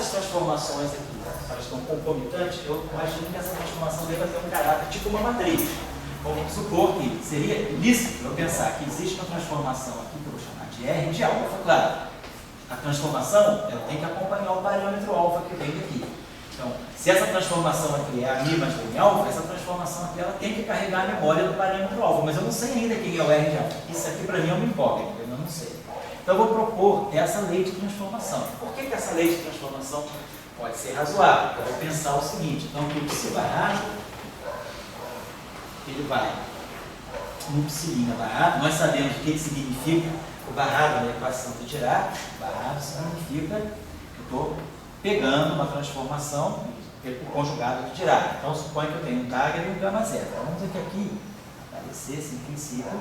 essas transformações aqui, elas estão concomitantes, eu imagino que essa transformação deva ter um caráter tipo uma matriz. Vamos supor que seria lícito eu pensar que existe uma transformação aqui, que eu vou chamar de R de alfa, claro. A transformação ela tem que acompanhar o parâmetro alfa que vem daqui. Então, se essa transformação aqui é a mi mais m alfa, essa transformação aqui ela tem que carregar a memória do parâmetro alfa, mas eu não sei ainda quem é o R de alfa. Isso aqui para mim é uma incógnita, eu não sei. Então eu vou propor essa lei de transformação. Por que essa lei de transformação pode ser razoável? Eu vou pensar o seguinte, então que o psi barrado, ele vai no psi barrado, nós sabemos o que significa o barrado na equação de Dirac. Barrado significa que eu estou pegando uma transformação pelo conjugado de Dirac. Então suponho que eu tenho um Dagger e um gama zero. Então vamos dizer que aqui aparecesse em princípio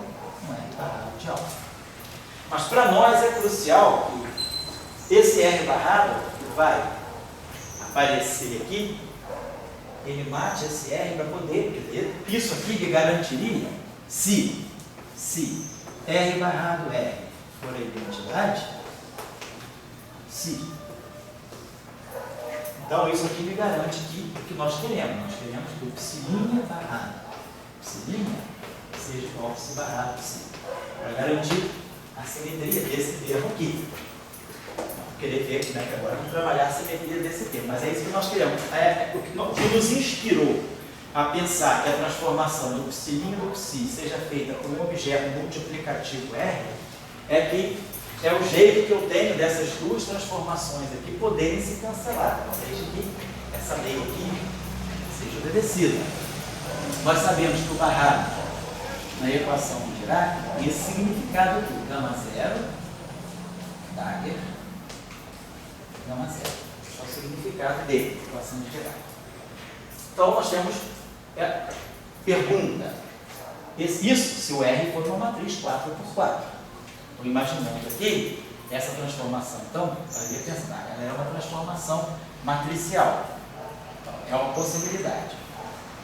um R barrado de alfa. Mas para nós é crucial que esse R barrado que vai aparecer aqui, ele mate esse R para poder, isso aqui me garantiria, se R barrado R for a identidade, se. Então isso aqui me garante que o que nós queremos. Nós queremos que o psi barrado seja igual ao psi barrado psi. Para garantir a simetria desse termo aqui. Vamos querer ver como é que agora vamos trabalhar a simetria desse termo. Mas é isso que nós queremos. O que nos inspirou a pensar que a transformação do psi do psi seja feita por um objeto multiplicativo R, é que é o jeito que eu tenho dessas duas transformações aqui poderem se cancelar. Então, desde que essa lei aqui seja obedecida. Nós sabemos que o barrado na equação de Dirac tem esse significado aqui, gama zero, Dagger, gama zero. É o significado dele, equação de Dirac. Então nós temos pergunta, isso se o R for uma matriz 4x4. Estou imaginando aqui essa transformação, então, para pensar, ela é uma transformação matricial. Então, é uma possibilidade.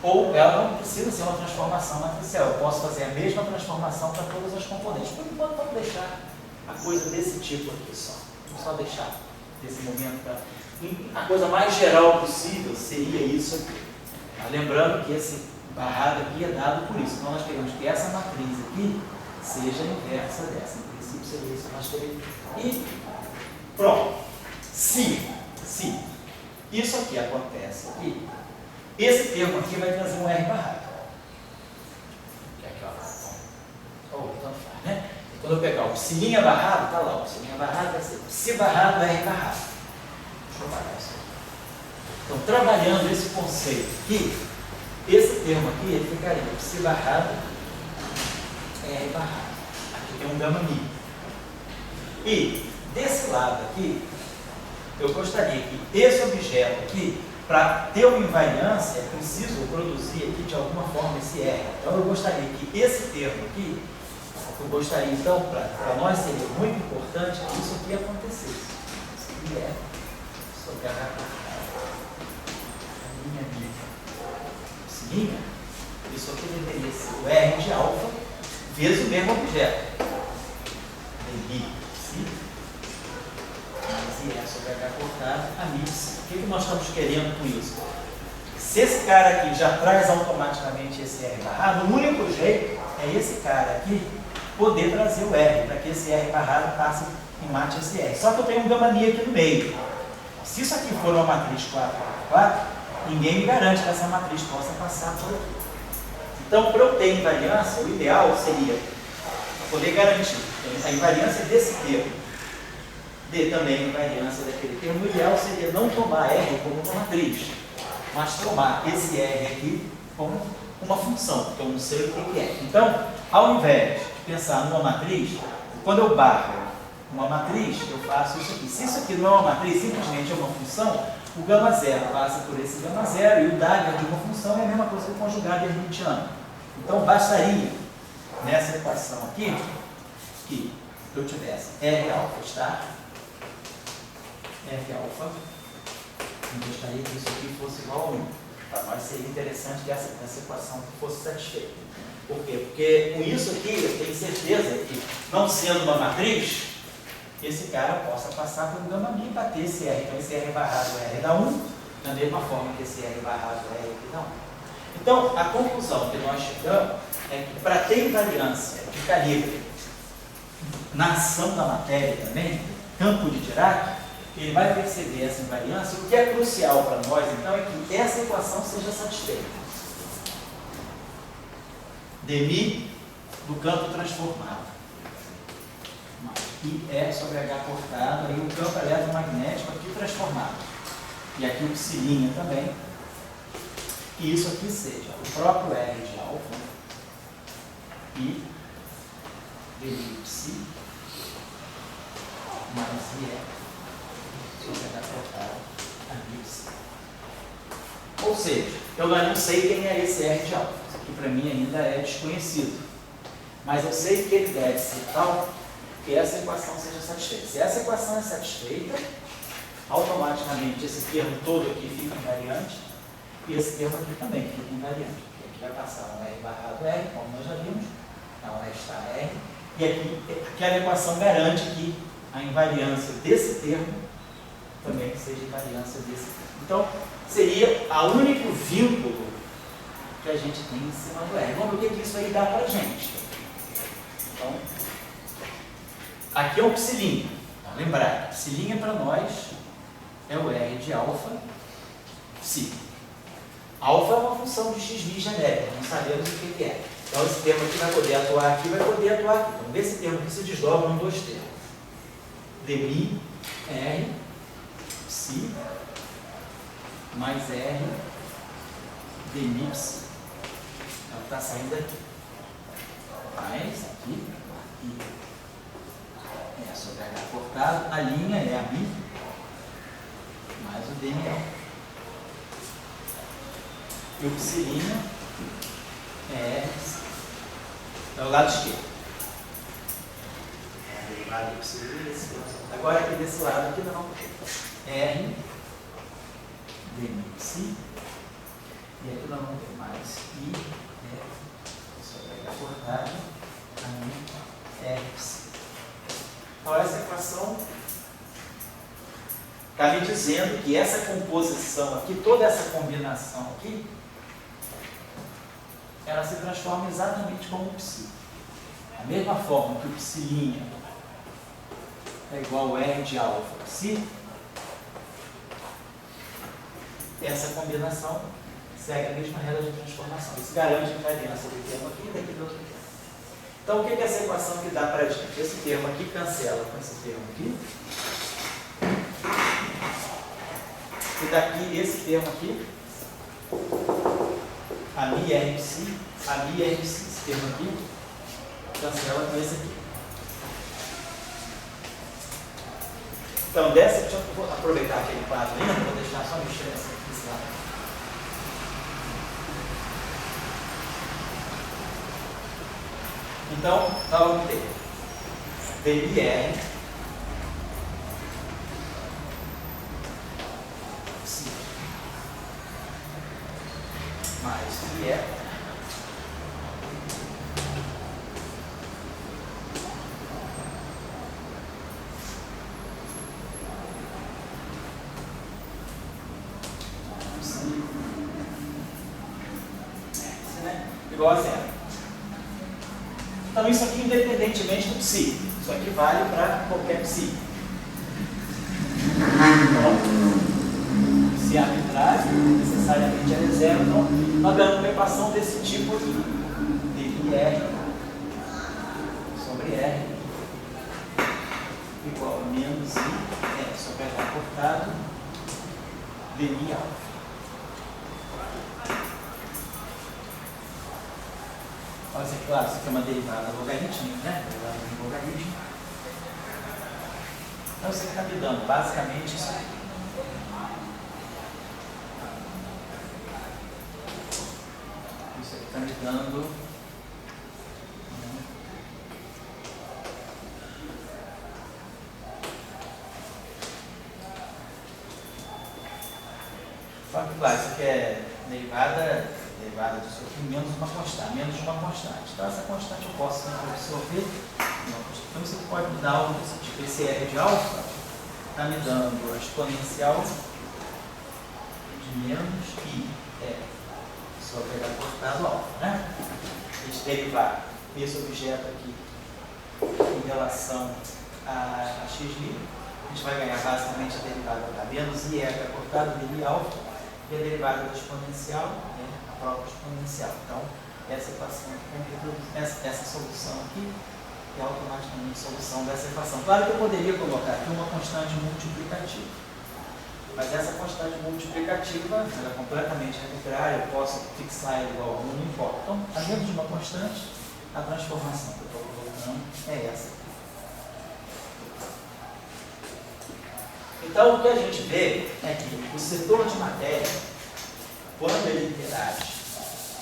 Ou ela não precisa ser uma transformação matricial. Eu posso fazer a mesma transformação para todas as componentes. Por enquanto, vamos deixar a coisa desse tipo aqui só. Vamos só deixar desse momento para... A coisa mais geral possível seria isso aqui. Mas lembrando que esse barrado aqui é dado por isso. Então, nós queremos que essa matriz aqui seja a inversa dessa. Em princípio, seria isso que nós queremos. E pronto. Se isso aqui acontece aqui, esse termo aqui vai trazer um R barrado. Que é aqui, ó. Ou tanto faz, né? E quando eu pegar o psi barrado, está lá. O psi barrado vai ser psi barrado R barrado. Deixa eu parar isso aqui. Então, trabalhando esse conceito aqui, esse termo aqui, ele ficaria psi barrado R barrado. Aqui tem um gama mi. E, desse lado aqui, eu gostaria que esse objeto aqui, para ter uma invariância, é preciso produzir aqui de alguma forma esse R. Então eu gostaria que esse termo aqui, então, para nós seria muito importante que isso aqui acontecesse. Isso aqui é sobre a linha, isso aqui deveria ser o R de alfa vezes o mesmo objeto. E é sobre H cortado, a mix. O que nós estamos querendo com isso? Se esse cara aqui já traz automaticamente esse R barrado, o único jeito é esse cara aqui poder trazer o R, para que esse R barrado passe e mate esse R. Só que eu tenho um gama mi aqui no meio. Se isso aqui for uma matriz 4x4, ninguém me garante que essa matriz possa passar por aqui. Então, para eu ter invariância, o ideal seria poder garantir a invariância desse termo, também a invariância daquele termo. O ideal seria não tomar R como uma matriz, mas tomar esse R aqui como uma função, que eu não sei o que é. Então, ao invés de pensar numa matriz, quando eu barro uma matriz, eu faço isso aqui. Se isso aqui não é uma matriz, simplesmente é uma função, o gama zero passa por esse gama zero e o Dagger de uma função é a mesma coisa que o conjugado hermitiano. Então, bastaria nessa equação aqui que eu tivesse R alfa estar F alfa, eu gostaria que isso aqui fosse igual a 1. Para nós seria interessante que essa equação fosse satisfeita. Por quê? Porque com isso aqui eu tenho certeza que, não sendo uma matriz, esse cara possa passar pelo gama μ e bater esse R. Então esse R barrado é R da 1, da mesma forma que esse R barrado é R da 1. Então, a conclusão que nós chegamos é que para ter invariância de calibre na ação da matéria também, campo de Dirac, ele vai perceber essa invariância. O que é crucial para nós, então, é que essa equação seja satisfeita. dμ do campo transformado. I é sobre H cortado, aí o campo eletromagnético aqui transformado. E aqui o psi' também. E isso aqui seja o próprio R de alfa e dμ psi mais IE sobre H cortado a π. Ou seja, eu não sei quem é esse R de alfa. Isso aqui para mim ainda é desconhecido. Mas eu sei que ele deve ser tal que essa equação seja satisfeita. Se essa equação é satisfeita, automaticamente esse termo todo aqui fica invariante e esse termo aqui também fica invariante. Porque aqui vai passar um R barrado R, como nós já vimos, onde está R, e aqui aquela equação garante que a invariância desse termo também seja invariância desse termo. Então, seria o único vínculo que a gente tem em cima do R. Vamos ver o que isso aí dá para a gente. Então, aqui é um psi'. Lembrar, psi' para nós é o R de alfa psi. Alfa é uma função de x' genérica, não sabemos o que é. Então esse termo aqui vai poder atuar aqui, vai poder atuar aqui. Então desse termo aqui se desdobram dois termos. dμ R psi mais R dμ psi. Então está saindo aqui. Mais aqui e é sobre H cortado, a linha é a μ mais o dμ. E o psi' é R psi. É o lado esquerdo. É a derivada do psi desse lado. Agora aqui desse lado aqui não. R dμ psi. E aqui nós vamos ter mais I sobre H cortado, a μ R psi. Então essa equação está me dizendo que essa composição aqui, toda essa combinação aqui, ela se transforma exatamente como o psi. Da mesma forma que o psi' é igual a R de alfa psi, essa combinação segue a mesma regra de transformação. Isso garante a invariância do termo aqui e daqui do outro termo. Então, o que é essa equação que dá para a gente? Esse termo aqui cancela com esse termo aqui. E daqui, esse termo aqui, a μ R psi, esse termo aqui, cancela com esse aqui. Então, deixa eu aproveitar aquele quadro ainda, vou deixar só mexer nesse lado. Então, nós vamos ter dμr psi mais IE psi, igual a zero. Então isso aqui independentemente do psi. Isso aqui vale para qualquer psi. Então, se arbitrário, necessariamente é zero, então nós damos uma equação desse tipo aqui. dμr sobre R igual a menos I sobre H cortado dμ alfa. Olha, claro, isso aqui é uma derivada logarítmica, né? Derivada de logaritmo. Então, isso aqui está me dando basicamente isso aqui. Isso aqui está me dando. Só que, claro, isso aqui é derivada disso aqui menos uma constante, menos de uma constante. Então essa constante eu posso sempre absorver Então você pode me dar algo desse tipo. Esse R de alfa está me dando a exponencial de menos I sobre H cortado alfa, né? A gente derivar esse objeto aqui em relação a xi, a gente vai ganhar basicamente a derivada da menos IH cortado dele alfa e a derivada da exponencial, a própria exponencial. Então, essa equação aqui, essa solução aqui é automaticamente a solução dessa equação. Claro que eu poderia colocar aqui uma constante multiplicativa, mas essa constante multiplicativa ela é completamente arbitrária, eu posso fixar ela igual a 1, não importa. Então, a menos de uma constante, a transformação que eu estou colocando é essa aqui. Então, o que a gente vê é que o setor de matéria, quando ele interage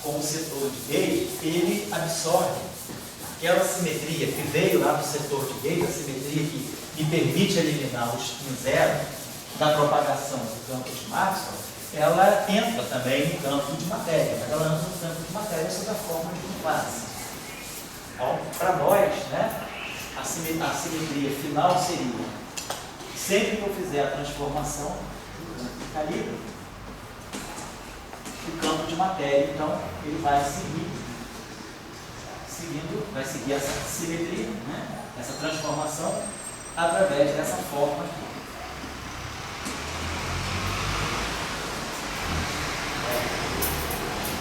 com o setor de gauge, ele absorve aquela simetria que veio lá do setor de gauge, a simetria que me permite eliminar o spin zero da propagação do campo de Maxwell, ela entra também no campo de matéria, mas ela entra no campo de matéria sob a forma de um classe. Então, para nós, né, a simetria final seria, sempre que eu fizer a transformação do campo de calibre, o campo de matéria, então, ele vai seguir essa simetria, né? Essa transformação, através dessa forma aqui.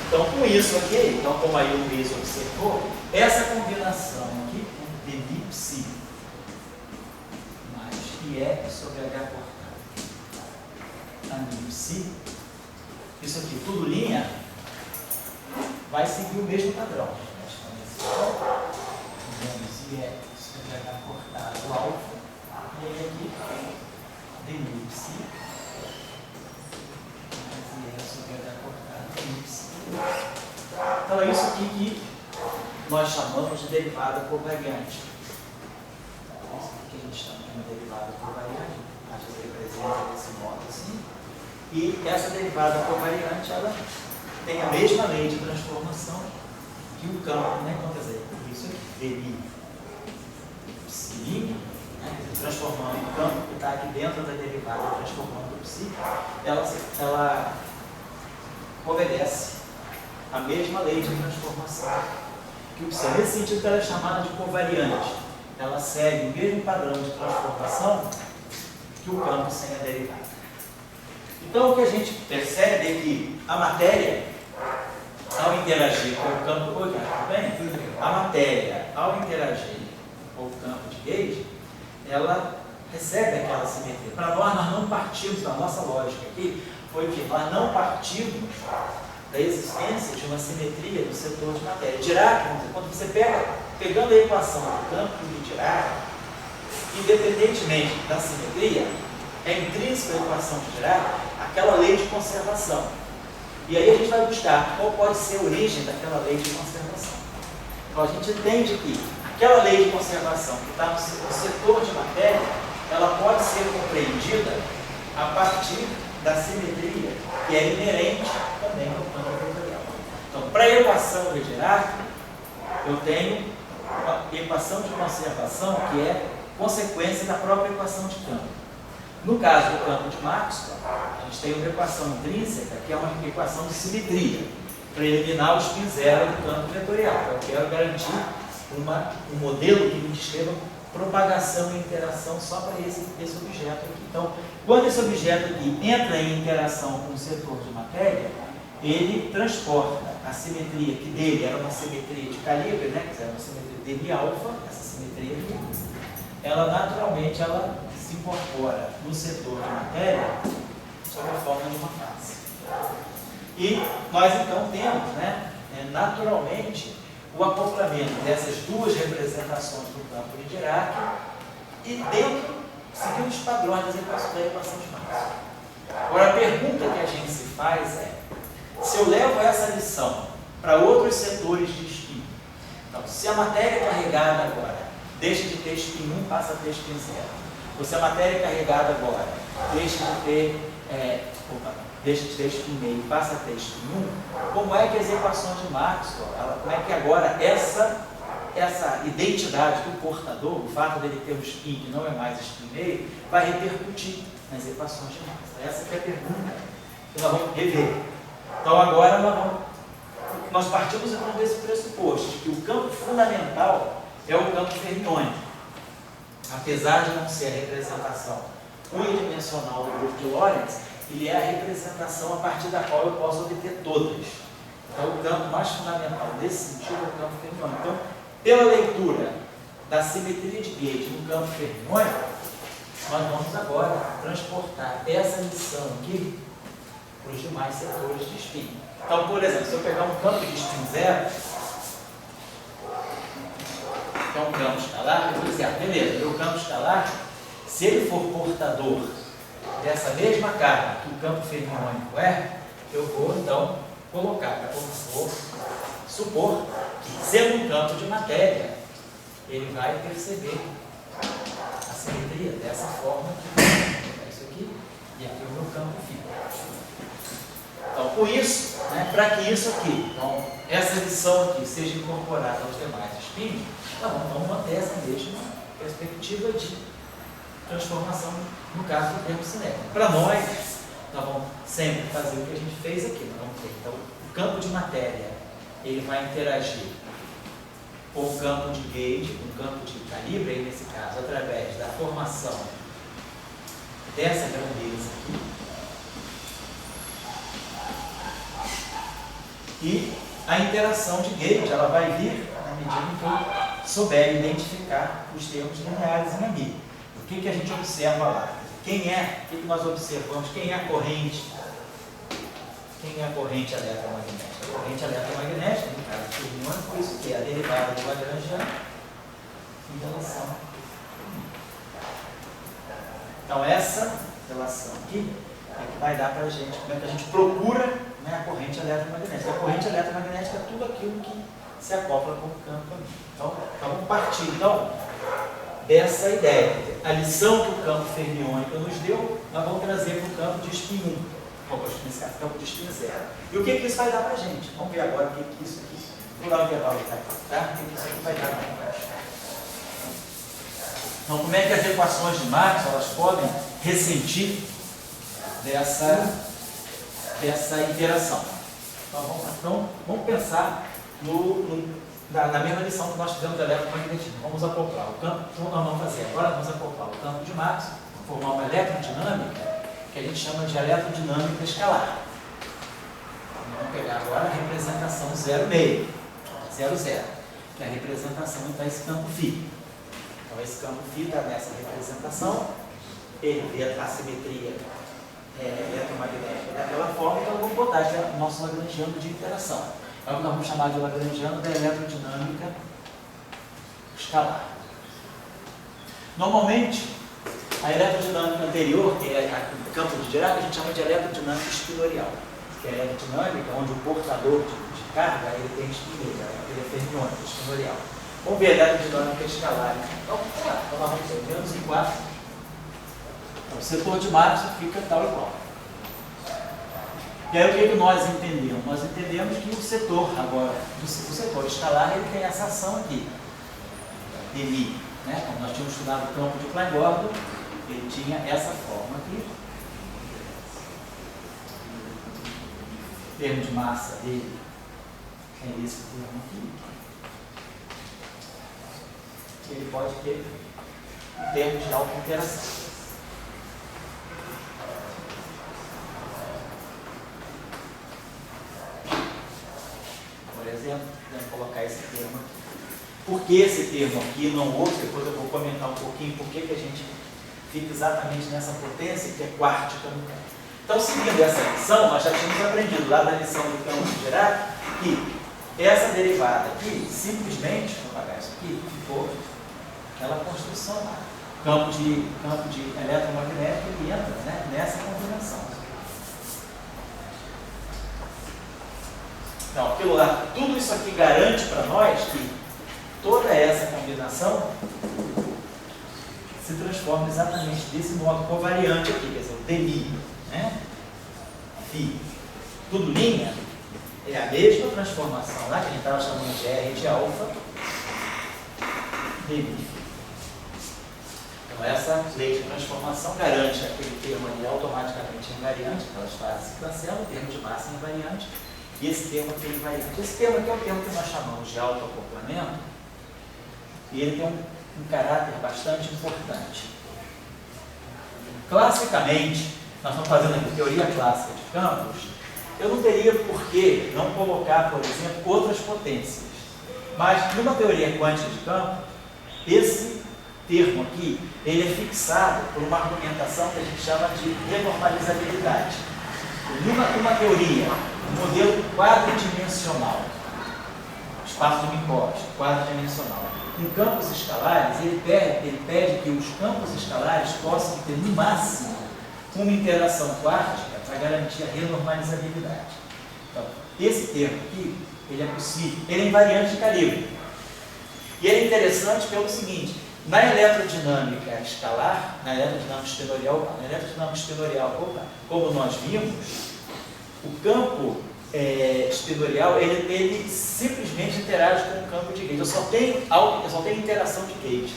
Então, com isso aqui, então, como aí o Luiz observou, essa combinação aqui, de elipse mais IE sobre H cortado, a elipse, isso aqui, tudo linha, vai seguir o mesmo padrão. Menos IE sobre H cortado alfa, e aí aqui, de elipse mais IE sobre H cortado elipse. Então é isso aqui que nós chamamos de derivada covariante. Isso aqui que a gente chama de uma derivada covariante, a gente representa desse modo assim. E essa derivada covariante, ela tem a mesma lei de transformação que o campo, né? Então, quer dizer, isso aqui, psi, né? Transformando o campo que está aqui dentro da derivada, transformando o psi, ela obedece a mesma lei de transformação que o psi. Nesse sentido, ela é chamada de covariante. Ela segue o mesmo padrão de transformação que o campo sem a derivada. Então, o que a gente percebe é que a matéria, ao interagir com o campo, tudo bem? A matéria, ao interagir com o campo de gauge, ela recebe aquela simetria. Para nós não partimos, da nossa lógica aqui, foi que nós não partimos da existência de uma simetria do setor de matéria. Dirac, quando você pegando a equação do campo de Dirac, independentemente da simetria, é intrínseca à equação de Dirac aquela lei de conservação. E aí a gente vai buscar qual pode ser a origem daquela lei de conservação. Então a gente entende que aquela lei de conservação que está no setor de matéria, ela pode ser compreendida a partir da simetria que é inerente também ao campo vetorial. Então, para a equação de Dirac, eu tenho uma equação de conservação que é consequência da própria equação de campo. No caso do campo de Maxwell, a gente tem uma equação intrínseca que é uma equação de simetria, para eliminar o spin zero do campo vetorial. Eu quero garantir um modelo que me descreva propagação e interação só para esse objeto aqui. Então, quando esse objeto aqui entra em interação com o setor de matéria, ele transporta a simetria, que dele era uma simetria de calibre, né? Que era uma simetria dele alfa, essa simetria aqui, ela naturalmente se incorpora no setor de matéria sob a forma de uma face. E nós então temos, né, naturalmente, o acoplamento dessas duas representações do campo de Dirac e dentro, seguindo os padrões da equação de Maxwell. Agora, a pergunta que a gente se faz é, se eu levo essa lição para outros setores de spin, então, se a matéria carregada agora deixa de ter spin 1, passa a ter spin 0, ou se a matéria carregada agora deixa de ter spin meio e passa a ter spin 1, como é que as equações de Maxwell, como é que agora essa essa identidade do portador, o fato dele ter um spin que não é mais spin meio, vai repercutir nas equações de massa. Essa que é a pergunta que nós vamos rever. Então agora nós partimos então desse pressuposto, de que o campo fundamental é o campo fermiônico. Apesar de não ser a representação unidimensional do grupo de Lorentz, ele é a representação a partir da qual eu posso obter todas. Então o campo mais fundamental nesse sentido é o campo fermiônico. Então, pela leitura da simetria de Gauge no campo fermiônico, nós vamos agora transportar essa lição aqui para os demais setores de spin. Então, por exemplo, se eu pegar um campo de spin zero, que é um campo escalar, eu vou dizer, beleza, meu campo escalar, se ele for portador dessa mesma carga que o campo fermiônico é, eu vou então colocar, vou supor que, sendo um campo de matéria, ele vai perceber a simetria dessa forma aqui. Isso aqui e aqui o meu campo fica. Então, com isso, para que isso aqui, então, essa lição aqui seja incorporada aos demais spins, vamos manter essa mesma perspectiva de transformação no caso do termo cinético. Para nós vamos sempre fazer o que a gente fez aqui. Nós vamos ter, então, o campo de matéria, ele vai interagir com o campo de Gauge, com o campo de calibre, aí nesse caso, através da formação dessa grandeza aqui. E a interação de Gauge, ela vai vir na medida em que eu souber identificar os termos lineares em AMI. O que a gente observa lá? Quem é? O que nós observamos? Quem é a corrente? Quem é a corrente eletromagnética? A corrente eletromagnética, no caso do fermiônico, foi isso que é a derivada do Lagrangiano em relação. Então, essa relação aqui é que vai dar para a gente, como é que a gente procura a corrente eletromagnética. A corrente eletromagnética é tudo aquilo que se acopla com o campo. Então, vamos partir dessa ideia. A lição que o campo fermiônico nos deu, nós vamos trazer para o campo de spin 1. Nesse caso, campo de spin 0. E o que isso vai dar para a gente? Vamos ver agora o que isso aqui. Vou dar um intervalo aqui, tá? O que isso aqui vai dar para a gente? Então, como é que as equações de Maxwell elas podem ressentir dessa interação? Então, vamos pensar na mesma lição que nós fizemos do eletromagnetismo. Vamos acoplar o campo. Então, nós vamos fazer agora, vamos acoplar o campo de Maxwell, formar uma eletrodinâmica que a gente chama de eletrodinâmica escalar. Vamos pegar agora a representação 0,5, 0,0, que é a representação desse campo φ. Então, esse campo φ está nessa representação, ele vê a simetria eletromagnética daquela forma, então vamos botar aqui o nosso lagrangiano de interação. É o que nós vamos chamar de lagrangiano da eletrodinâmica escalar. Normalmente, a eletrodinâmica anterior, que é o campo de Dirac, a gente chama de eletrodinâmica espinorial, que é a eletrodinâmica onde o portador de carga ele tem espinorial, ele é fermiônico, espinorial. Vamos ver a eletrodinâmica escalar. Então, nós vamos ter menos em 4. Então, o setor de Maxwell fica tal e qual. E aí o que nós entendemos? Nós entendemos que o setor agora, o setor escalar, ele tem essa ação aqui, dmi, Como nós tínhamos estudado o campo de Klein-Gordon, ele tinha essa forma aqui. O termo de massa dele é esse termo aqui. Ele pode ter um termo de alta interação. Por exemplo, vamos colocar esse termo aqui. Por que esse termo aqui e não outro? Depois eu vou comentar um pouquinho por que a gente fica exatamente nessa potência que é quártica no campo. Então, seguindo essa lição, nós já tínhamos aprendido lá da lição do campo de Dirac que essa derivada aqui, simplesmente, vou apagar isso aqui, ficou aquela construção lá. Campo de eletromagnético ele entra nessa combinação. Então, aquilo lá, tudo isso aqui garante para nós que toda essa combinação se transforma exatamente desse modo covariante aqui, quer dizer, o dmi, Φ, tudo linha, é a mesma transformação lá, que a gente estava chamando de R de alfa, remifica. Então, essa lei de transformação garante aquele termo ali automaticamente invariante, aquelas frases da célula, o termo de massa invariante, e esse termo aqui é invariante. Esse termo aqui é o termo que nós chamamos de autoacoplamento, e ele tem um caráter bastante importante. Classicamente, nós estamos fazendo aqui teoria clássica de campos, eu não teria por que não colocar, por exemplo, outras potências. Mas, numa teoria quântica de campo, esse termo aqui, ele é fixado por uma argumentação que a gente chama de renormalizabilidade. Numa teoria, um modelo quadridimensional, espaço de Minkowski, quadridimensional, em campos escalares, ele pede que os campos escalares possam ter, no máximo, uma interação quântica para garantir a renormalizabilidade. Então, esse termo aqui, ele é possível, ele é invariante de calibre. E ele é interessante pelo seguinte, na eletrodinâmica escalar, na eletrodinâmica espinorial, como nós vimos, o campo espinorial, ele simplesmente interage com o campo de gauge. Eu só tenho interação de gauge.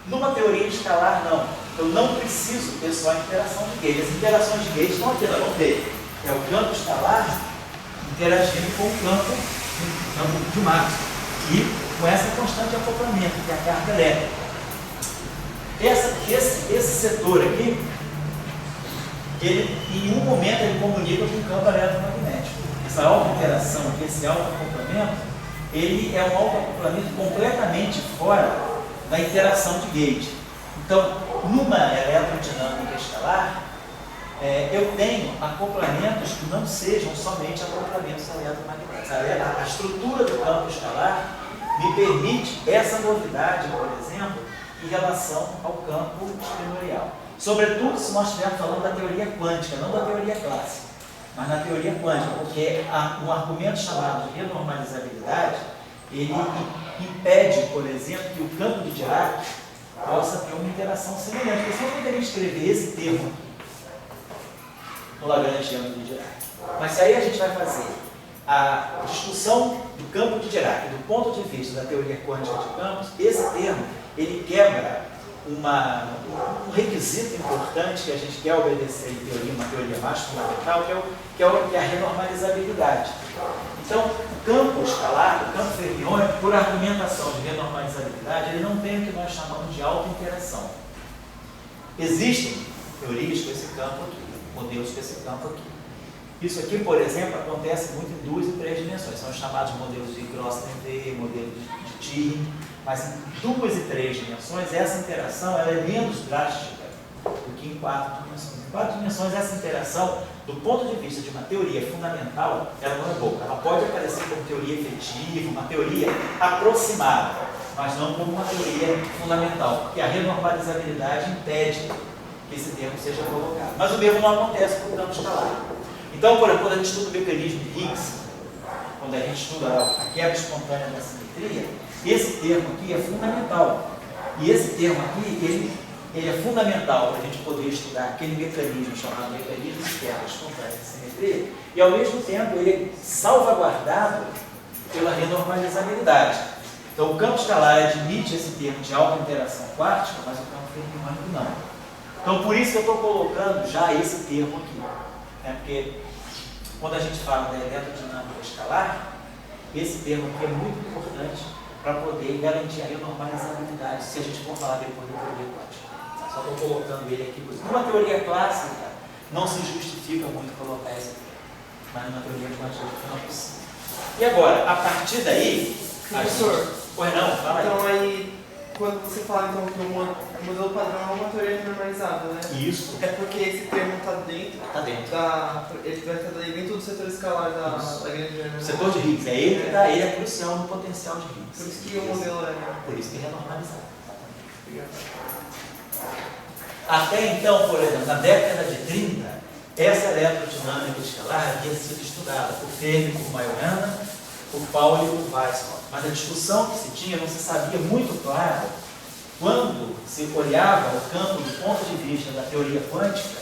Numa teoria escalar, não. Eu não preciso ter só a interação de gauge. As interações de gauge estão aqui, nós vamos ver. É o campo escalar interagindo com o campo de massa. E com essa constante acoplamento, que é a carga elétrica. Esse setor aqui, ele, em um momento, ele comunica com o campo eletromagnético. Essa auto-interação aqui, esse auto-acoplamento, ele é um auto-acoplamento completamente fora da interação de gauge. Então, numa eletrodinâmica escalar, eu tenho acoplamentos que não sejam somente acoplamentos eletromagnéticos. A estrutura do campo escalar me permite essa novidade, por exemplo, em relação ao campo espinorial. Sobretudo se nós estivermos falando da teoria quântica, não da teoria clássica, mas na teoria quântica, porque um argumento chamado de renormalizabilidade, ele impede, por exemplo, que o campo de Dirac possa ter uma interação semelhante. Porque senão eu poderia escrever esse termo no Lagrangiano de Dirac. Mas se aí a gente vai fazer a discussão do campo de Dirac, do ponto de vista da teoria quântica de campos, esse termo, ele quebra um requisito importante que a gente quer obedecer em teoria, uma teoria mais fundamental, que é a renormalizabilidade. Então, o campo escalar, o campo fermiônico, por argumentação de renormalizabilidade, ele não tem o que nós chamamos de auto-interação. Existem teorias com esse campo aqui, modelos com esse campo aqui. Isso aqui, por exemplo, acontece muito em 2 e 3 dimensões. São os chamados modelos de Grothendieck, modelos de Thiem. Mas em 2 e 3 dimensões, essa interação ela é menos drástica do que em 4 dimensões. Em 4 dimensões, essa interação, do ponto de vista de uma teoria fundamental, ela não é boa. Ela pode aparecer como teoria efetiva, uma teoria aproximada, mas não como uma teoria fundamental, porque a renormalizabilidade impede que esse termo seja colocado. Mas o mesmo não acontece com o campo escalar. Então, por exemplo, quando a gente estuda o mecanismo de Higgs, quando a gente estuda a quebra espontânea da simetria, esse termo aqui é fundamental. E esse termo aqui, ele é fundamental para a gente poder estudar aquele mecanismo chamado mecanismo de quebra espontânea de simetria, e ao mesmo tempo ele é salvaguardado pela renormalizabilidade. Então, o campo escalar admite esse termo de alta interação quântica, mas o campo fermiônico não. Então, por isso que eu estou colocando já esse termo aqui. Porque quando a gente fala da eletrodinâmica escalar, esse termo aqui é muito importante para poder garantir a renormalizabilidade, se a gente for falar depois da teoria quântica. Só estou colocando ele aqui. Numa teoria clássica, não se justifica muito colocar esse termo, mas numa teoria quântica não é possível. E agora, a partir daí... Professor, pois não, fala aí. Então aí, quando você fala então, que o modelo padrão é uma teoria normalizada, né? Isso. É porque esse termo está dentro, ele vai estar dentro do setor escalar da grande O setor de Higgs, ele é crucial no potencial de Higgs. Por isso que o modelo é... Por isso que é renormalizado. Até então, por exemplo, na década de 30, essa eletrodinâmica escalar havia sido estudada por Fermi, por Majorana, por Pauli e por Weizmann. Mas a discussão que se tinha não se sabia muito claro quando se olhava o campo do ponto de vista da teoria quântica,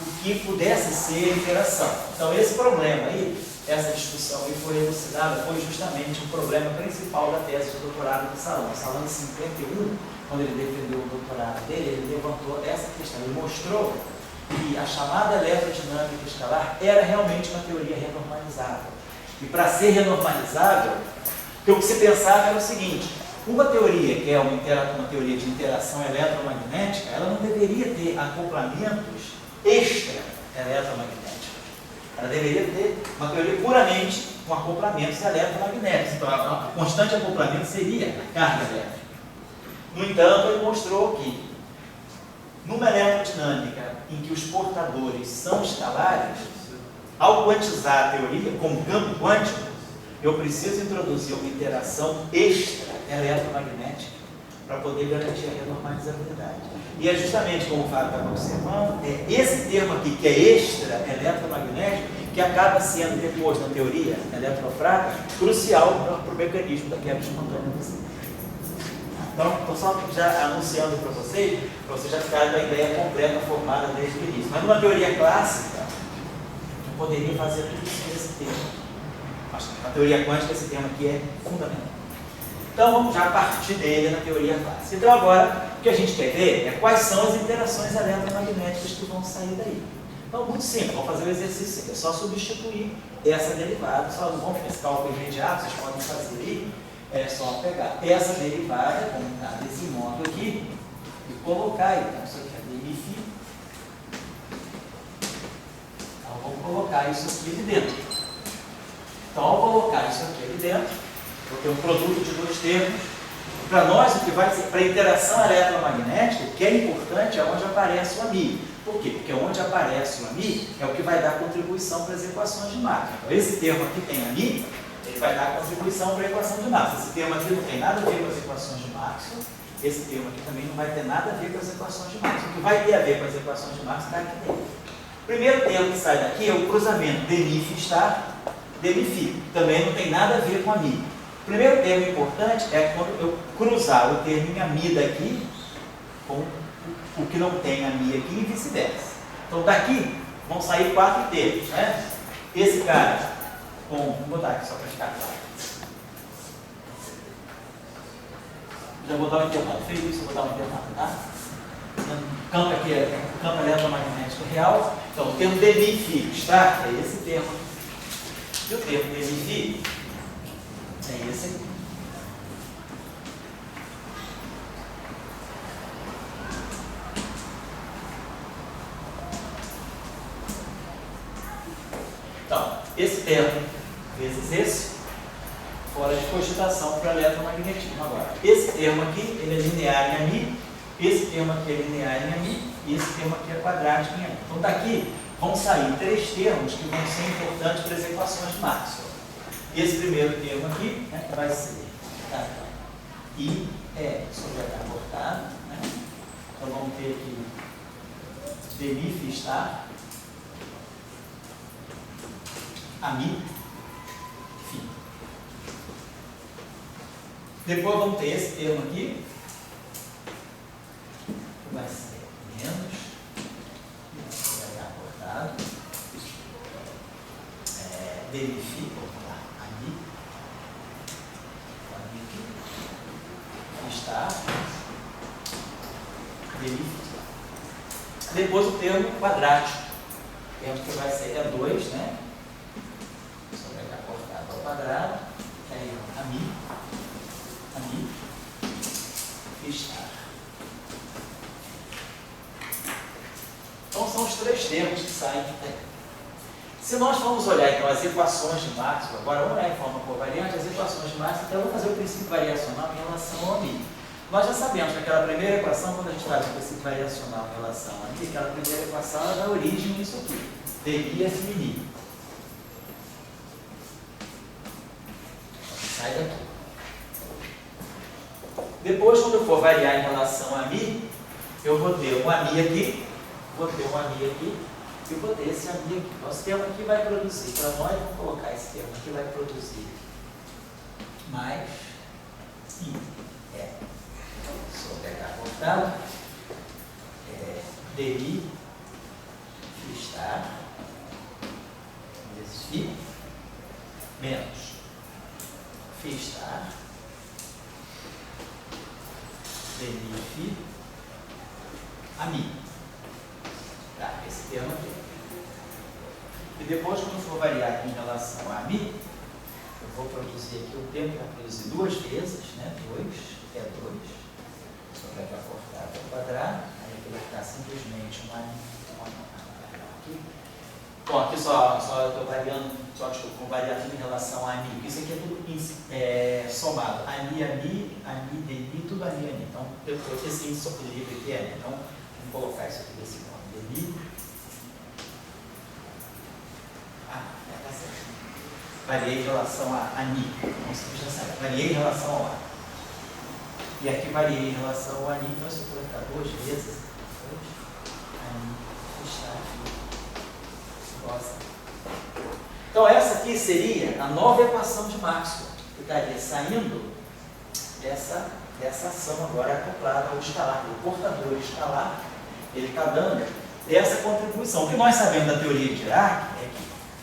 o que pudesse ser interação. Então, esse problema aí essa discussão aí foi elucidada, foi justamente o problema principal da tese de doutorado do Salão. O Salão, em 51, quando ele defendeu o doutorado dele, ele levantou essa questão. Ele mostrou que a chamada eletrodinâmica escalar era realmente uma teoria renormalizável. E para ser renormalizável, o que se pensava era o seguinte: uma teoria que é uma teoria de interação eletromagnética, ela não deveria ter acoplamentos extra-eletromagnéticos. Ela deveria ter uma teoria puramente com acoplamentos eletromagnéticos. Então, o constante acoplamento seria a carga elétrica. No entanto, ele mostrou que, numa eletrodinâmica em que os portadores são escalares, ao quantizar a teoria com o campo quântico, eu preciso introduzir uma interação extra-eletromagnética para poder garantir a renormalizabilidade. E é justamente como o Fábio estava observando, é esse termo aqui, que é extra-eletromagnético, que acaba sendo depois, na teoria eletrofrática, crucial para o mecanismo da quebra espontânea do ciclo. Então, estou só já anunciando para vocês já ficarem com a ideia completa formada desde o início. Mas numa teoria clássica, eu poderia fazer tudo isso nesse termo. Mas na teoria quântica, esse termo aqui é fundamental. Então, vamos já partir dele na teoria clássica. Então, agora, o que a gente quer ver é quais são as interações eletromagnéticas que vão sair daí. Então, muito simples, vamos fazer o exercício aqui. É só substituir essa derivada. Só não vamos fazer esse cálculo imediato, vocês podem fazer aí. É só pegar essa derivada, como está nesse modo aqui, e colocar aí. Então, isso aqui é dmφ. Então, vamos colocar isso aqui ali dentro. Então, ao colocar isso aqui ali dentro, vou ter um produto de dois termos. Para nós, o que vai ser, para a interação eletromagnética, o que é importante é onde aparece o AMI. Por quê? Porque onde aparece o AMI é o que vai dar contribuição para as equações de Maxwell. Então, esse termo aqui tem AMI, ele vai dar contribuição para a equação de Maxwell. Esse termo aqui não tem nada a ver com as equações de Maxwell. Esse termo aqui também não vai ter nada a ver com as equações de Maxwell. O que vai ter a ver com as equações de Maxwell está aqui dentro. O primeiro termo que sai daqui é o cruzamento dmφ star, dmφ. Também não tem nada a ver com AMI. O primeiro termo importante é quando eu cruzar o termo em AMI daqui com o que não tem AMI aqui e vice-versa. Então daqui vão sair quatro termos, né? Esse cara vou botar aqui só para ficar claro. Já vou dar um intervalo. Feito isso, eu vou dar um intervalo, tá? O campo aqui é o campo eletromagnético real. Então, o termo dmφ está, é esse termo. E o termo dmφ é esse aqui. Então, esse termo vezes esse, fora de cogitação para eletromagnetismo agora. Esse termo aqui, ele é linear em AMI, esse termo aqui é linear em AMI, e esse termo aqui é quadrático em AMI. Então daqui vão sair três termos que vão ser importantes para as equações de Maxwell. Esse primeiro termo aqui, né, vai ser I é sobre H cortado, né? Então vamos ter aqui dmφ está AMI. Depois vamos ter esse termo aqui, que vai ser menos, H cortado, dmφ, AMI, está, dmφ. Depois o termo quadrático, o termo que vai ser 2, né? Sobre H cortado ao quadrado, aí AMI, estar. Então são os três termos que saem daqui. Se nós formos olhar então as equações de Maxwell, agora vamos olhar em forma covariante as equações de Maxwell, então eu vou fazer o princípio variacional em relação ao AMI. Nós já sabemos que aquela primeira equação, quando a gente faz o princípio variacional em relação ao AMI, aquela primeira equação ela dá origem nisso aqui, dI é FMI. Sai daqui. Depois, quando eu for variar em relação a AMI, eu vou ter um AMI aqui, vou ter um AMI aqui, e vou ter esse AMI aqui. Nosso termo aqui vai produzir, para nós, vamos colocar esse termo aqui, vai produzir mais I sobre H cortado, DI, estar, vezes φ, menos φ estar dmi φ a mi. Tá, esse termo aqui. E depois, quando for variar aqui em relação a mi, eu vou produzir aqui o termo para produzir duas vezes, né? 2 é 2, sobre h cortado ao quadrado, aí aqui vai ficar simplesmente aqui. Bom, aqui só eu estou variando, vou variar tudo em relação a mi. Isso aqui é tudo somado. A mi, dmi, tudo a mi. Então, esse índice equilíbrio aqui é, então, vamos colocar isso aqui desse modo. Dmi. Tá certo. Variei em relação a mi. Variei em relação ao a. E aqui variei em relação ao a mi, então isso vai ficar duas vezes. A mi, fechar aqui. Nossa. Então essa aqui seria a nova equação de Maxwell, que estaria saindo dessa ação agora acoplada ao escalar. O portador escalar, ele está dando essa contribuição. O que nós sabemos da teoria de Dirac é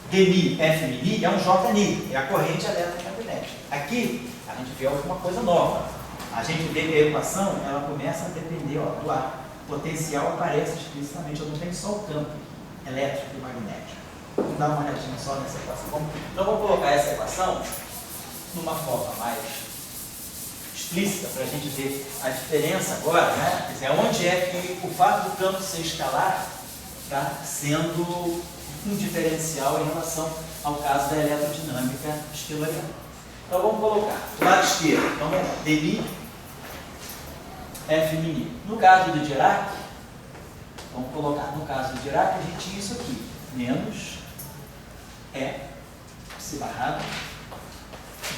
que dmi, f mini é um J-ni, é a corrente eletromagnética. Aqui a gente vê alguma coisa nova. A gente vê que a equação ela começa a depender do ar. O potencial aparece explicitamente, eu não tenho só o campo elétrico e magnético. Vamos dar uma olhadinha só nessa equação. Então vamos colocar essa equação numa forma mais explícita para a gente ver a diferença agora, né? Quer dizer, onde é que o fato do campo ser escalar está sendo um diferencial em relação ao caso da eletrodinâmica estelariana. Então vamos colocar do lado esquerdo, então vamos lá, dmi f mini. No caso do Dirac, vamos colocar no caso do Dirac, a gente tinha isso aqui, menos psi barrado,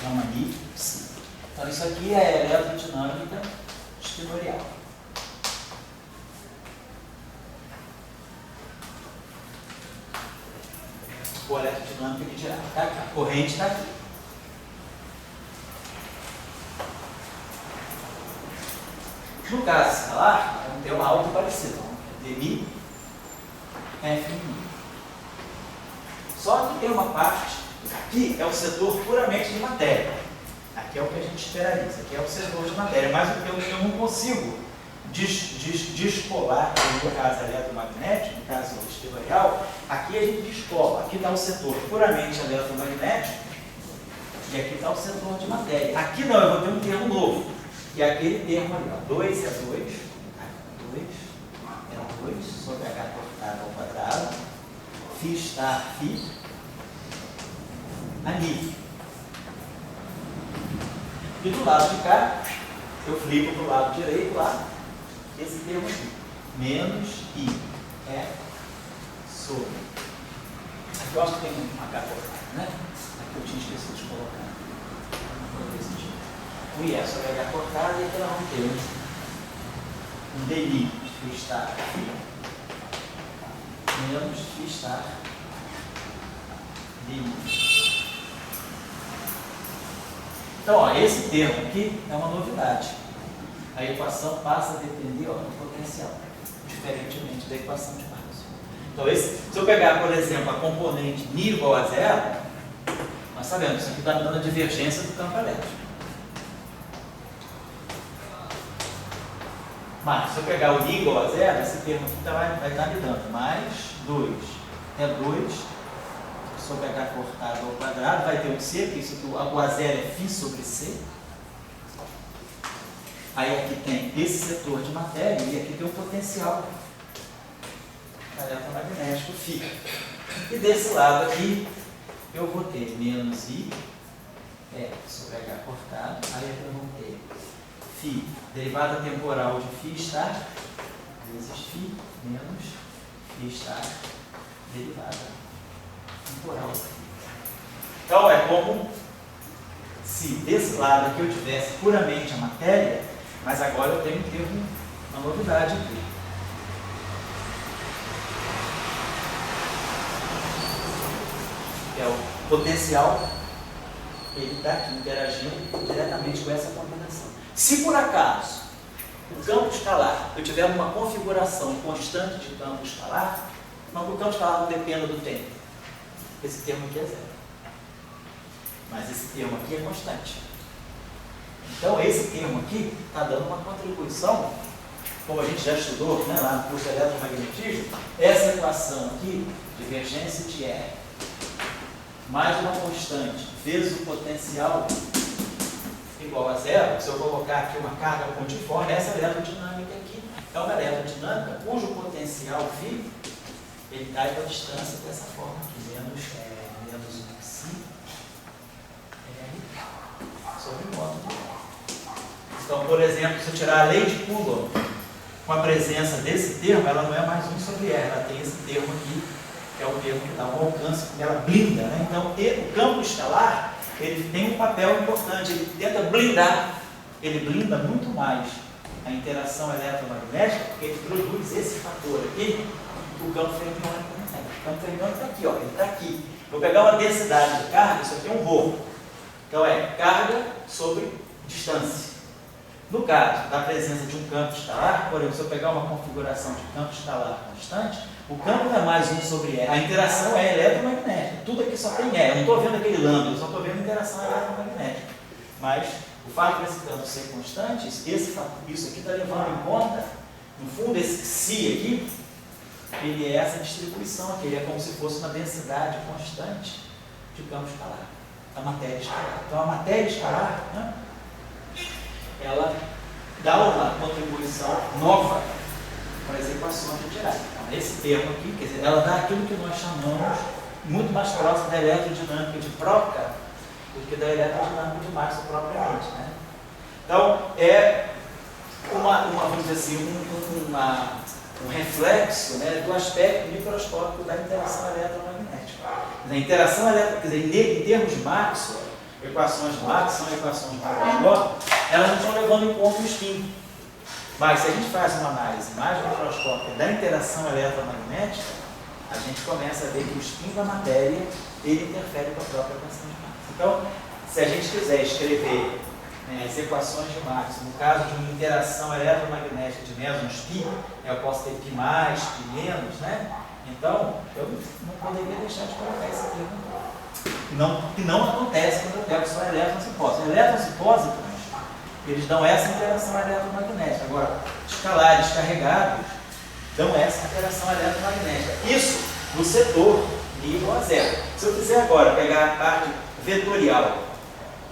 gama mi, psi. Então isso aqui é a eletrodinâmica estelarial. Ou eletrodinâmica de Dirac. Tá aqui, a corrente está aqui. No caso escalar, vamos ter algo parecido. dmi f mini. Só que tem uma parte, aqui é o setor puramente de matéria. Aqui é o que a gente esperaria, isso aqui é o setor de matéria, mas eu não consigo descolar, no caso eletromagnético, no caso estelarial, aqui a gente descola. Aqui está o setor puramente eletromagnético e aqui está o setor de matéria. Aqui não, eu vou ter um termo novo, que é aquele termo ali, 2 é 2, 2 é 2 sobre h cortado ao quadrado, φ estar φ a mi. E do lado de cá, eu flipo para o lado direito lá, esse termo aqui, menos i é sobre. Aqui eu acho que tem um h cortado, né? Aqui eu tinha esquecido de colocar. O i é sobre h cortado e aqui nós vamos ter um dmi φ estar φ menos φ estar dmi. Então, ó, esse termo aqui é uma novidade. A equação passa a depender do potencial, diferentemente da equação de Maxwell. Então, se eu pegar, por exemplo, a componente μ igual a zero, nós sabemos que isso aqui está me dando a divergência do campo elétrico. Mas, se eu pegar o μ igual a zero, esse termo aqui vai estar me dando mais 2 é 2 sobre h cortado ao quadrado, vai ter um c, porque isso aqui, o a zero é φ sobre c. Aí aqui tem esse setor de matéria e aqui tem o potencial eletromagnético φ. E desse lado aqui eu vou ter menos i sobre h cortado, aí eu vou ter φ, derivada temporal de φ estar, vezes φ menos φ estar, derivada temporal. Então é como se desse lado aqui eu tivesse puramente a matéria, mas agora eu tenho que ter uma novidade aqui. Que é o potencial, ele está aqui interagindo diretamente com essa combinação. Se por acaso o campo escalar eu tiver uma configuração constante de campo escalar, mas o campo escalar não dependa do tempo. Esse termo aqui é zero. mas esse termo aqui é constante. Então, esse termo aqui está dando uma contribuição, como a gente já estudou, né, lá no curso de eletromagnetismo, essa equação aqui, divergência de R, mais uma constante, vezes o potencial igual a zero. Se eu colocar aqui uma carga pontiforme, essa eletrodinâmica aqui é uma eletrodinâmica cujo potencial φ, ele cai para a distância dessa forma aqui, menos π R sobre módulo. Então, por exemplo, se eu tirar a lei de Coulomb com a presença desse termo, ela não é mais 1 sobre R, ela tem esse termo aqui, que é o termo que dá um alcance, ela blinda, né? Então, o campo escalar, ele tem um papel importante, ele tenta blindar, ele blinda muito mais a interação eletromagnética, porque ele produz esse fator aqui, o campo fermiônico não tem. O campo fermiônico está aqui, ó, ele está aqui. Vou pegar uma densidade de carga, isso aqui é um rho. Então, é carga sobre distância. No caso da presença de um campo escalar, por exemplo, se eu pegar uma configuração de campo escalar constante, o campo não é mais 1 sobre E, a interação é eletromagnética. Tudo aqui só tem E, eu não estou vendo aquele lambda, eu só estou vendo a interação eletromagnética. Mas o fato desse campo ser constante, isso aqui está levando em conta, no fundo, esse psi aqui, ele é essa distribuição aqui, ele é como se fosse uma densidade constante de campo escalar, da matéria escalar. Então, a matéria escalar, né, ela dá uma contribuição nova para as equações de Dirac. Então, esse termo aqui, quer dizer, ela dá aquilo que nós chamamos muito mais próximo da eletrodinâmica de Broca do que da eletrodinâmica de Maxwell propriamente, né? Então, é vamos dizer assim, um reflexo, né, do aspecto microscópico da interação eletromagnética. A interação elétrica, quer dizer, em termos de Maxwell, equações de Maxwell são equações microscópicas, elas não estão levando em conta o spin. Mas se a gente faz uma análise mais microscópica da interação eletromagnética, a gente começa a ver que o spin da matéria, ele interfere com a própria equação de Maxwell. Então, se a gente quiser escrever as equações de Maxwell, no caso de uma interação eletromagnética de menos π, eu posso ter π mais, π menos, né? Então, eu não poderia deixar de colocar esse termo. Que não acontece quando eu pego só elétrons e pósitrons. Elétrons e pósitrons, eles dão essa interação eletromagnética. Agora, escalares carregados dão essa interação eletromagnética. Isso no setor igual a zero. Se eu quiser agora pegar a parte vetorial,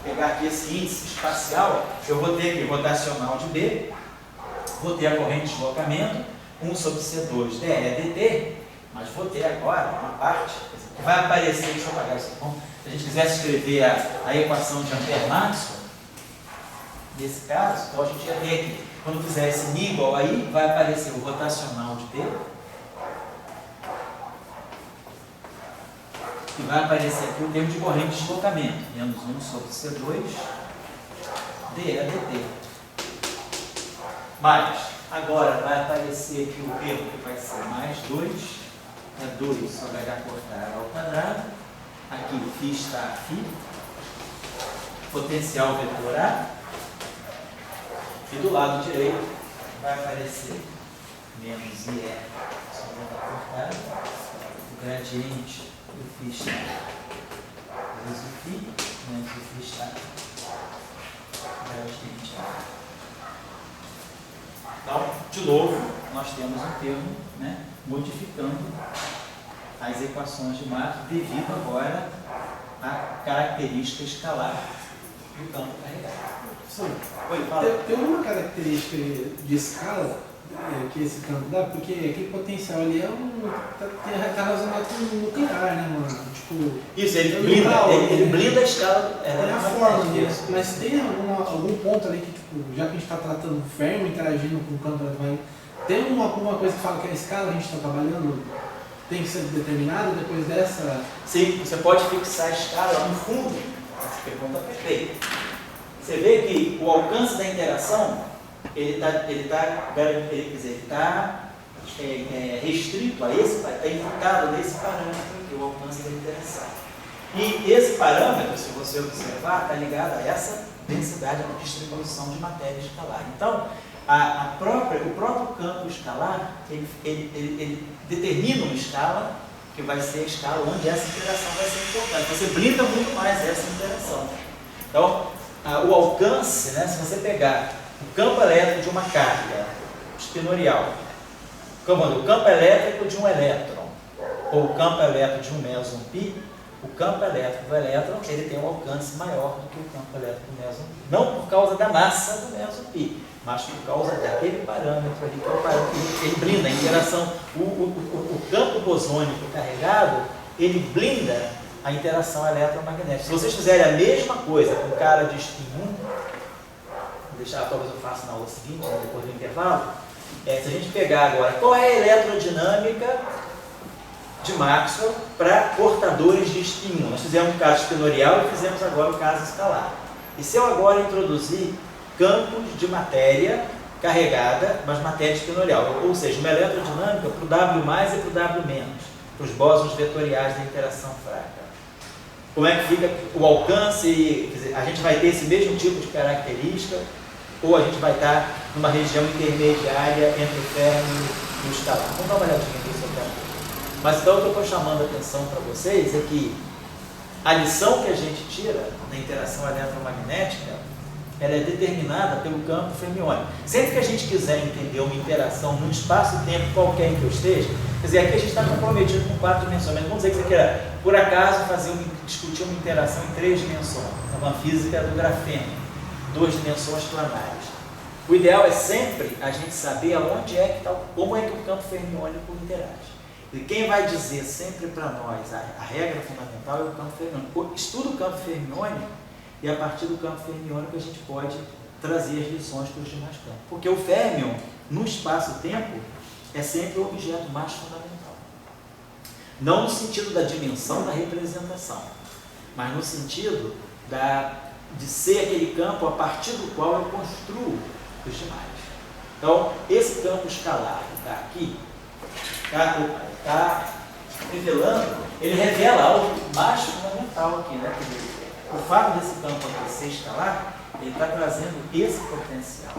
pegar aqui esse índice espacial, eu vou ter aqui rotacional de B, vou ter a corrente de deslocamento, 1 sobre C2 dE dt, mas vou ter agora uma parte que vai aparecer, deixa eu apagar isso aqui, bom? Se a gente quisesse escrever a equação de Ampère-Maxwell, nesse caso, então a gente ia ter aqui, quando fizer esse μ igual aí, vai aparecer o rotacional de B, e vai aparecer aqui o termo de corrente de deslocamento, menos 1 sobre C2 dE dt. Mas, agora vai aparecer aqui o termo que vai ser mais 2, é 2 sobre h cortar ao quadrado, aqui φ está aqui, potencial vetor A, e do lado direito vai aparecer menos IE sobre h cortado, o gradiente do φ está vezes o φ, menos o φ está gradiente A. Então, de novo, nós temos um termo, né, modificando as equações de Maxwell devido agora à característica escalar do campo carregado. Sim. Oi, fala. Tem uma característica de escala que esse campo dá, porque aquele potencial ali está relacionado com o nuclear, né, mano? Tipo, isso, ele blinda a escala. É a forma disso. Mas tem algum ponto ali que, tipo, já que a gente está tratando fermo interagindo com o campo eletromagnético, tem alguma coisa que fala que a escala que a gente está trabalhando tem que ser determinada depois dessa? Sim, você pode fixar a escala no fundo. Essa pergunta é perfeita. Você vê que o alcance da interação ele está restrito a esse, está indicado nesse parâmetro aqui, o alcance da interação. E esse parâmetro, se você observar, está ligado a essa densidade de distribuição de matéria escalar. Então, o próprio campo escalar, ele determina uma escala porque vai ser a escala onde essa interação vai ser importante. Você blinda muito mais essa interação. Então, o alcance, né, se você pegar o campo elétrico de uma carga espinorial, o campo elétrico de um elétron, ou o campo elétrico de um meson π, o campo elétrico do elétron ele tem um alcance maior do que o campo elétrico do meson π. Não por causa da massa do meson π, mas por causa daquele parâmetro ali, que é o parâmetro que ele blinda a interação. O campo bosônico carregado, ele blinda a interação eletromagnética. Se vocês fizerem a mesma coisa com o cara de spin 1, vou deixar, talvez eu faça na aula seguinte, depois do intervalo, se a gente pegar agora, qual é a eletrodinâmica de Maxwell para portadores de spin 1? Nós fizemos o caso espinorial e fizemos agora o caso escalar. E se eu agora introduzir campos de matéria carregada, mas matéria espinorial, ou seja, uma eletrodinâmica para o W+, e para o W-, para os bósons vetoriais da interação fraca. Como é que fica o alcance? Quer dizer, a gente vai ter esse mesmo tipo de característica, ou a gente vai estar numa região intermediária entre o férmio e o escalar? Vamos dar uma olhadinha aqui sobre a. Mas então o que eu estou chamando a atenção para vocês é que a lição que a gente tira da interação eletromagnética, ela é determinada pelo campo fermiônico. Sempre que a gente quiser entender uma interação num espaço-tempo qualquer em que eu esteja, quer dizer, aqui a gente está comprometido com 4 dimensões, mas vamos dizer que você queira, por acaso, discutir uma interação em 3 dimensões, uma física do grafeno, 2 dimensões planares. O ideal é sempre a gente saber aonde é que está, como é que o campo fermiônico interage. E quem vai dizer sempre para nós a regra fundamental é o campo fermiônico. Estuda o campo fermiônico e a partir do campo fermiônico a gente pode trazer as lições para os demais campos. Porque o férmion, no espaço-tempo, é sempre o objeto mais fundamental. Não no sentido da dimensão da representação, mas no sentido de ser aquele campo a partir do qual eu construo os demais. Então, esse campo escalar que está aqui, está revelando, ele revela algo mais fundamental aqui, né? O fato desse campo aqui ser escalar, ele está trazendo esse potencial.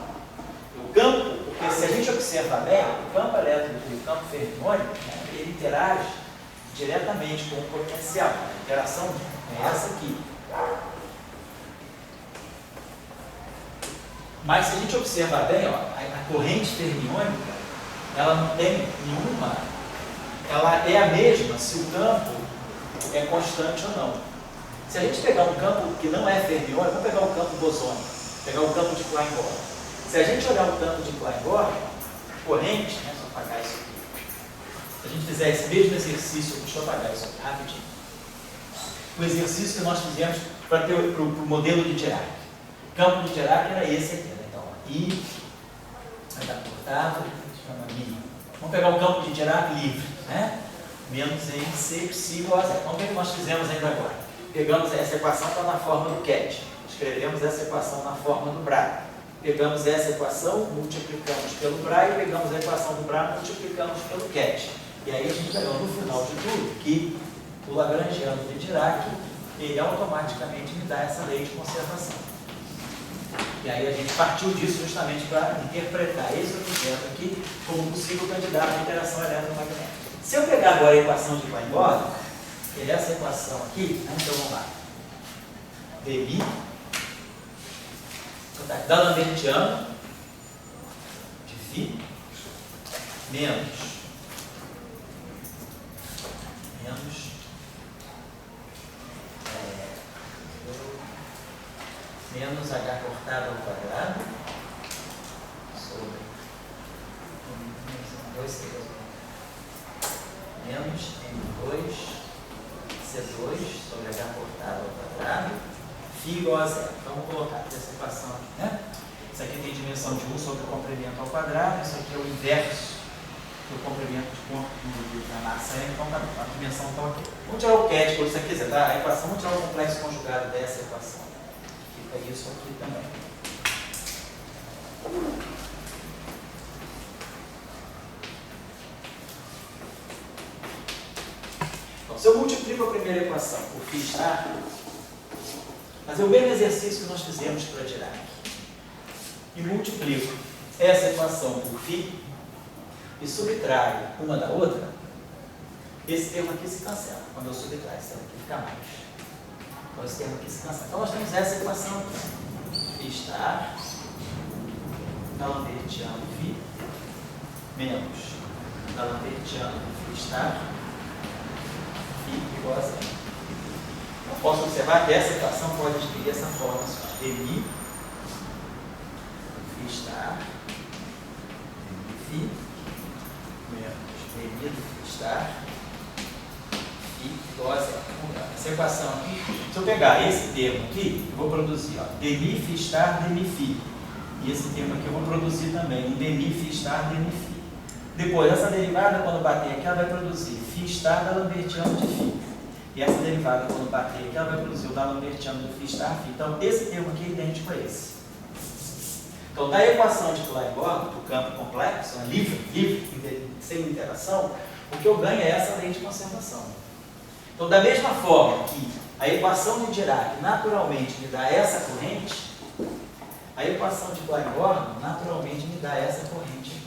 O campo, porque se a gente observar bem, o campo elétrico e o campo fermiônico, né, ele interage diretamente com o potencial. A interação é essa aqui. Mas se a gente observar bem, ó, a corrente fermiônica, ela não tem nenhuma, ela é a mesma se o campo é constante ou não. Se a gente pegar um campo que não é fermiônico, vamos pegar o campo bosônico, pegar o campo de Klein-Gordon. Se a gente olhar o campo de Klein-Gordon, corrente, né, só apagar isso aqui. Se a gente fizer esse mesmo exercício, deixa eu apagar isso aqui rapidinho. O exercício que nós fizemos para o modelo de Dirac. O campo de Dirac era esse aqui, né? Então, I, vai dar cortado, chama I. Vamos pegar o campo de Dirac livre, né? Menos MC, psi, igual a zero. Vamos ver o que nós fizemos ainda agora. Pegamos essa equação, está na forma do Ket. Escrevemos essa equação na forma do Bra. Pegamos essa equação, multiplicamos pelo Bra e pegamos a equação do Bra, multiplicamos pelo Ket. E aí a gente ganhou no final de tudo que o Lagrangiano de Dirac, ele automaticamente me dá essa lei de conservação. E aí a gente partiu disso justamente para interpretar esse objeto aqui como possível candidato à interação eletromagnética. Se eu pegar agora a equação de Klein-Gordon, que é essa equação aqui, né? Então vamos lá. Dmi, dado lambertiano de Φ menos h cortado ao quadrado sobre menos m2 c2 sobre h cortado ao quadrado, φ igual a zero. Então vamos colocar essa equação aqui, né? Isso aqui tem dimensão de 1 sobre o comprimento ao quadrado, isso aqui é o inverso do comprimento de corpo da massa, então tá, a dimensão está aqui. Vamos tirar o Ket quando você quiser, tá? A equação, vamos tirar o complexo conjugado dessa equação. Fica isso aqui também. Então, se eu multiplico a primeira equação por φ está, fazer o mesmo exercício que nós fizemos para Dirac. E multiplico essa equação por φ e subtraio uma da outra, esse termo aqui se cancela. Quando eu subtrair, esse termo aqui fica mais. Então esse termo aqui se cancela. Então nós temos essa equação aqui. Φ estar da lambertiano Φ menos da lambertiano Φ estar Φ igual a zero. Eu posso observar que essa equação pode adquirir essa forma só. dmi Φ estar dmi Φ menos dmi do Φ estar Φ igual a zero. Essa equação aqui, se eu pegar esse termo aqui, eu vou produzir dmi Φ estar dmi Φ. E esse termo aqui eu vou produzir também, dmi Φ estar dmi Φ. Depois, essa derivada, quando bater aqui, ela vai produzir Φ estar da lambertiano de Φ. E essa derivada, quando bater aqui, ela vai produzir o da lambertiano do Φ estar Φ. Então, esse termo aqui é idêntico a esse. Então, da equação de Colin-Gordon, do campo complexo, livre, sem interação, o que eu ganho é essa lei de conservação. Então, da mesma forma que a equação de Dirac naturalmente me dá essa corrente, a equação de Colin-Gordon naturalmente me dá essa corrente.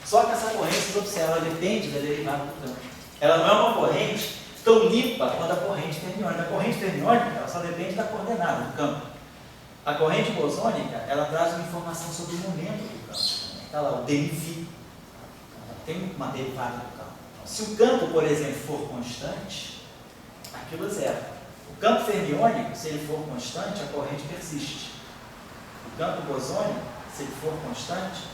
Só que essa corrente, se observa, ela depende da derivada do campo. Ela não é uma corrente tão limpa quanto a corrente fermiônica. A corrente fermiônica, ela só depende da coordenada do campo. A corrente bosônica, ela traz uma informação sobre o momento do campo. Está lá, o dmi. Tem uma derivada do campo. Então, se o campo, por exemplo, for constante, aquilo é zero. O campo fermiônico, se ele for constante, a corrente persiste. O campo bosônico, se ele for constante,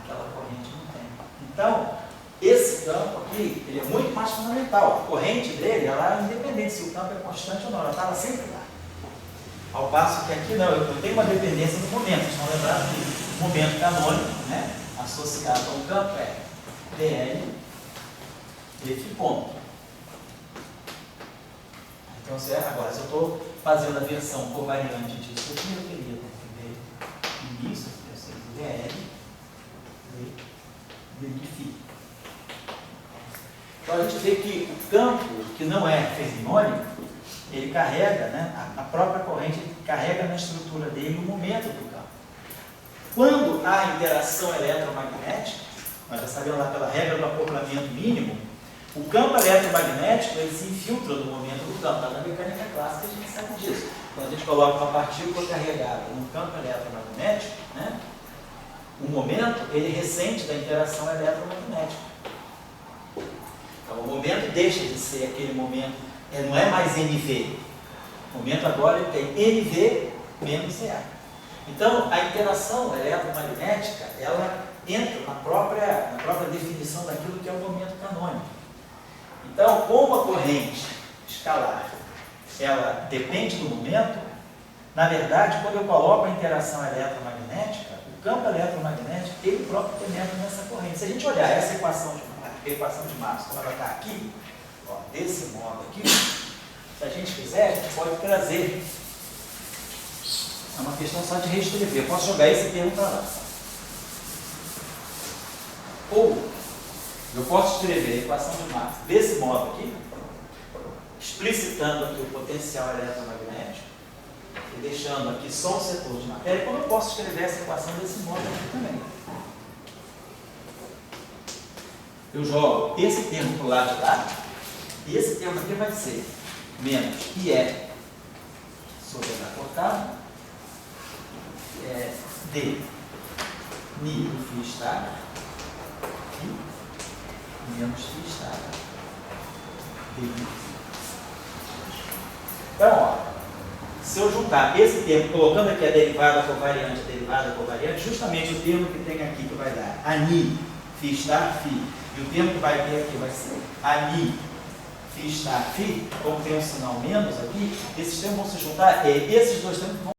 aquela corrente não tem. Então, esse campo aqui, ele é muito mais fundamental. A corrente dele, ela é independente se o campo é constante ou não, ela estava sempre lá. Ao passo que aqui não, eu tenho uma dependência do momento. Vocês vão lembrar que o momento canônico, né, associado ao campo é dl dφ ponto. Então, agora, se eu estou fazendo a versão covariante disso aqui, eu teria que ver início, eu sei dl dφ. Então, a gente vê que o campo que não é fermiônico, ele carrega, né, a própria corrente carrega na estrutura dele o momento do campo. Quando há interação eletromagnética, nós já sabemos lá pela regra do acoplamento mínimo, o campo eletromagnético ele se infiltra no momento do campo. Tá? Na mecânica clássica a gente sabe disso. Quando a gente coloca uma partícula carregada no campo eletromagnético, né, o momento ele ressente da interação eletromagnética. Então o momento deixa de ser aquele momento, não é mais NV. O momento agora ele tem NV menos EA. Então a interação eletromagnética ela entra na própria definição daquilo que é o momento canônico. Então, como a corrente escalar ela depende do momento, na verdade, quando eu coloco a interação eletromagnética, o campo eletromagnético ele próprio penetra nessa corrente. Se a gente olhar essa equação de Maxwell, como ela está aqui, ó, desse modo aqui, se a gente quiser, a gente pode trazer. É uma questão só de reescrever. Eu posso jogar esse termo para lá. Ou eu posso escrever a equação de Maxwell desse modo aqui, explicitando aqui o potencial eletromagnético e deixando aqui só o setor de matéria, como eu posso escrever essa equação desse modo aqui também. Eu jogo esse termo para o lado de lá, e esse termo aqui vai ser menos IE sobre a cortada, D ni do φ estar, e menos φ estar, D. Então, ó, se eu juntar esse termo, colocando aqui a derivada covariante, justamente o termo que tem aqui que vai dar ani φ estar φ, e o termo que vai ter aqui vai ser ani φ estar φ, como tem um sinal menos aqui, esses termos vão se juntar, esses dois termos vão